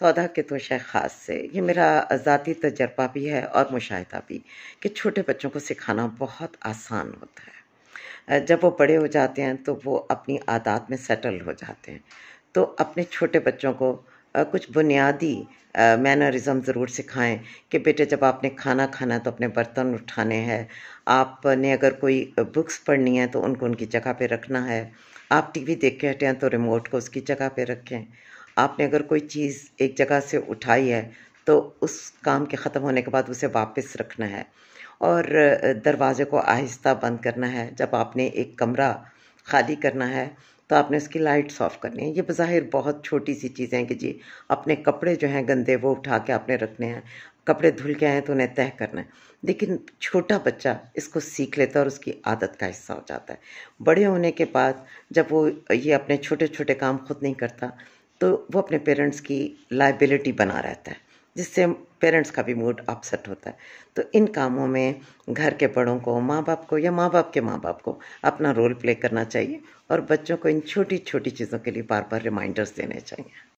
सौदा के तो शय ख़ास से ये मेरा ज़ाती तजर्बा भी है और मुशाहिदा भी कि छोटे बच्चों को सिखाना बहुत आसान होता है। जब वो बड़े हो जाते हैं तो वो अपनी आदत में सेटल हो जाते हैं। तो अपने छोटे बच्चों को कुछ बुनियादी मैनरिज़्म ज़रूर सिखाएँ कि बेटे जब आपने खाना खाना है तो अपने बर्तन उठाने हैं। आपने अगर कोई बुक्स पढ़नी है तो उनको उनकी जगह पे रखना है। आप टीवी देख के हटे हैं तो रिमोट को उसकी जगह पे रखें। आपने अगर कोई चीज़ एक जगह से उठाई है तो उस काम के ख़त्म होने के बाद उसे वापस रखना है और दरवाज़े को आहिस्ता बंद करना है। जब आपने एक कमरा खाली करना है तो आपने उसकी लाइट्स ऑफ करनी है। ये बज़ाहिर बहुत छोटी सी चीज़ें हैं कि जी अपने कपड़े जो हैं गंदे वो उठा के आपने रखने हैं, कपड़े धुल के आए हैं तो उन्हें तह करना है। लेकिन छोटा बच्चा इसको सीख लेता है और उसकी आदत का हिस्सा हो जाता है। बड़े होने के बाद जब वो ये अपने छोटे-छोटे काम खुद नहीं करता तो वो अपने पेरेंट्स की लायबिलिटी बना रहता है, जिससे पेरेंट्स का भी मूड अपसेट होता है। तो इन कामों में घर के बड़ों को, माँ-बाप को या माँ-बाप के माँ-बाप को अपना रोल प्ले करना चाहिए और बच्चों को इन छोटी-छोटी चीज़ों के लिए बार-बार रिमाइंडर्स देने चाहिए।